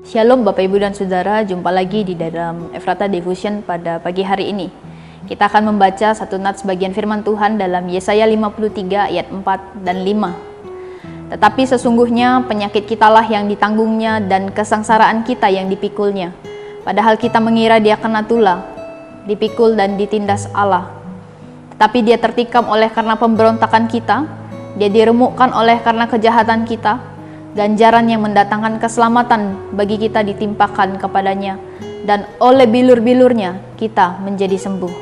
Shalom Bapak Ibu dan Saudara, jumpa lagi di dalam Efrata Devotion pada pagi hari ini. Kita akan membaca satu nats bagian firman Tuhan dalam Yesaya 53 ayat 4 dan 5. Tetapi sesungguhnya penyakit kitalah yang ditanggungnya dan kesengsaraan kita yang dipikulnya. Padahal kita mengira dia kena tulah, dipikul dan ditindas Allah. Tetapi dia tertikam oleh karena pemberontakan kita, dia diremukkan oleh karena kejahatan kita. Ganjaran yang mendatangkan keselamatan bagi kita ditimpakan kepadanya, dan oleh bilur-bilurnya kita menjadi sembuh.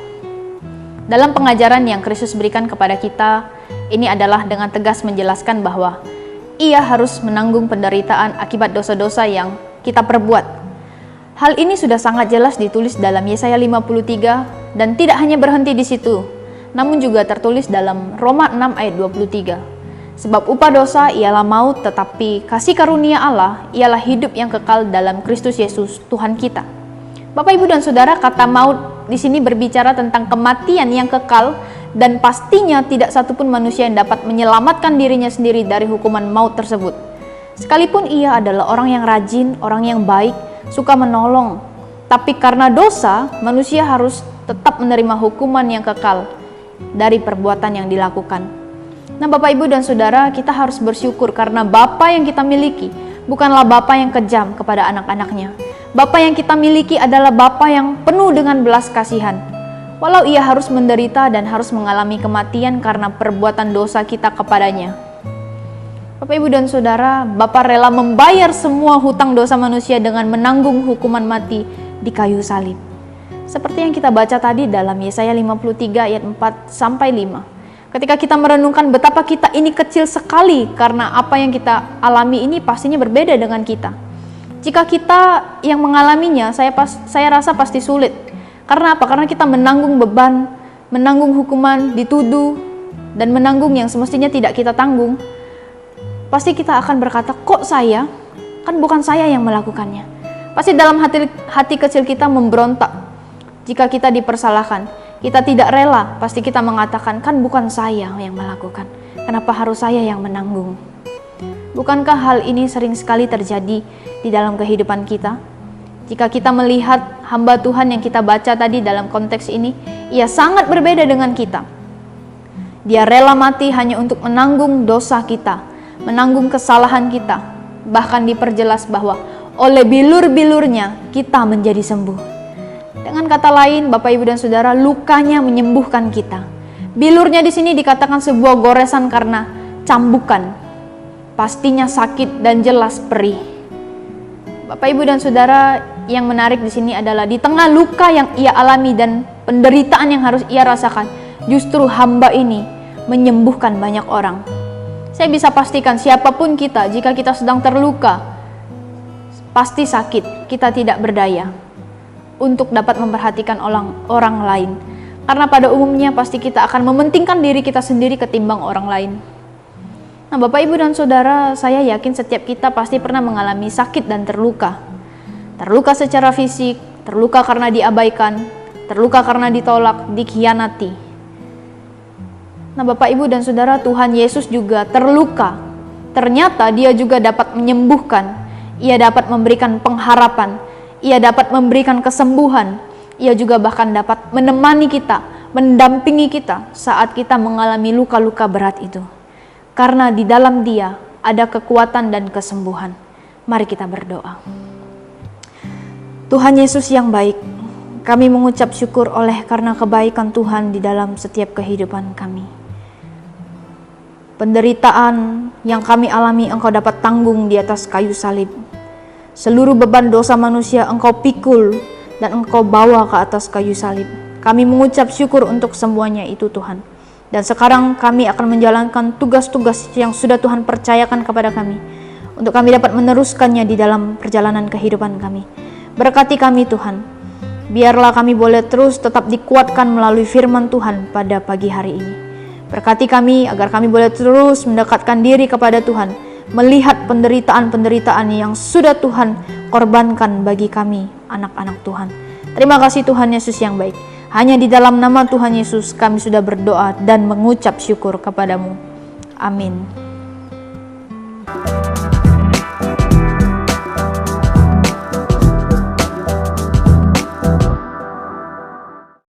Dalam pengajaran yang Kristus berikan kepada kita, ini adalah dengan tegas menjelaskan bahwa Ia harus menanggung penderitaan akibat dosa-dosa yang kita perbuat. Hal ini sudah sangat jelas ditulis dalam Yesaya 53 dan tidak hanya berhenti di situ, namun juga tertulis dalam Roma 6 ayat 23. Sebab upah dosa ialah maut, tetapi kasih karunia Allah ialah hidup yang kekal dalam Kristus Yesus Tuhan kita. Bapak, Ibu, dan Saudara, kata maut di sini berbicara tentang kematian yang kekal, dan pastinya tidak satupun manusia yang dapat menyelamatkan dirinya sendiri dari hukuman maut tersebut. Sekalipun ia adalah orang yang rajin, orang yang baik, suka menolong, tapi karena dosa, manusia harus tetap menerima hukuman yang kekal dari perbuatan yang dilakukan. Nah, Bapak, Ibu, dan Saudara, kita harus bersyukur karena Bapa yang kita miliki bukanlah Bapa yang kejam kepada anak-anaknya. Bapa yang kita miliki adalah Bapa yang penuh dengan belas kasihan. Walau ia harus menderita dan harus mengalami kematian karena perbuatan dosa kita kepadanya. Bapak, Ibu, dan Saudara, Bapa rela membayar semua hutang dosa manusia dengan menanggung hukuman mati di kayu salib. Seperti yang kita baca tadi dalam Yesaya 53 ayat 4 sampai 5. Ketika kita merenungkan betapa kita ini kecil sekali karena apa yang kita alami ini pastinya berbeda dengan kita. Jika kita yang mengalaminya, saya rasa pasti sulit. Karena apa? Karena kita menanggung beban, menanggung hukuman, dituduh, dan menanggung yang semestinya tidak kita tanggung. Pasti kita akan berkata, kok saya? Kan bukan saya yang melakukannya. Pasti dalam hati kecil kita memberontak jika kita dipersalahkan. Kita tidak rela, pasti kita mengatakan, kan bukan saya yang melakukan. Kenapa harus saya yang menanggung? Bukankah hal ini sering sekali terjadi di dalam kehidupan kita? Jika kita melihat hamba Tuhan yang kita baca tadi dalam konteks ini, ia sangat berbeda dengan kita. Dia rela mati hanya untuk menanggung dosa kita, menanggung kesalahan kita. Bahkan diperjelas bahwa oleh bilur-bilurnya kita menjadi sembuh. Dengan kata lain, Bapak, Ibu, dan Saudara, lukanya menyembuhkan kita. Bilurnya di sini dikatakan sebuah goresan karena cambukan. Pastinya sakit dan jelas perih. Bapak, Ibu, dan Saudara, yang menarik di sini adalah di tengah luka yang ia alami dan penderitaan yang harus ia rasakan, justru hamba ini menyembuhkan banyak orang. Saya bisa pastikan siapapun kita, jika kita sedang terluka, pasti sakit, kita tidak berdaya untuk dapat memperhatikan orang lain. Karena pada umumnya pasti kita akan mementingkan diri kita sendiri ketimbang orang lain. Nah, Bapak, Ibu, dan Saudara, saya yakin setiap kita pasti pernah mengalami sakit dan terluka. Terluka secara fisik, terluka karena diabaikan, terluka karena ditolak, dikhianati. Nah, Bapak, Ibu, dan Saudara, Tuhan Yesus juga terluka. Ternyata dia juga dapat menyembuhkan. Ia dapat memberikan pengharapan. Ia dapat memberikan kesembuhan. Ia juga bahkan dapat menemani kita, mendampingi kita saat kita mengalami luka-luka berat itu. Karena di dalam Dia ada kekuatan dan kesembuhan. Mari kita berdoa. Tuhan Yesus yang baik, kami mengucap syukur oleh karena kebaikan Tuhan di dalam setiap kehidupan kami. Penderitaan yang kami alami Engkau dapat tanggung di atas kayu salib. Seluruh beban dosa manusia Engkau pikul dan Engkau bawa ke atas kayu salib. Kami mengucap syukur untuk semuanya itu, Tuhan. Dan sekarang kami akan menjalankan tugas-tugas yang sudah Tuhan percayakan kepada kami, untuk kami dapat meneruskannya di dalam perjalanan kehidupan kami. Berkati kami, Tuhan. Biarlah kami boleh terus tetap dikuatkan melalui firman Tuhan pada pagi hari ini. Berkati kami agar kami boleh terus mendekatkan diri kepada Tuhan, melihat penderitaan-penderitaan yang sudah Tuhan korbankan bagi kami, anak-anak Tuhan. Terima kasih Tuhan Yesus yang baik. Hanya di dalam nama Tuhan Yesus kami sudah berdoa dan mengucap syukur kepadamu. Amin.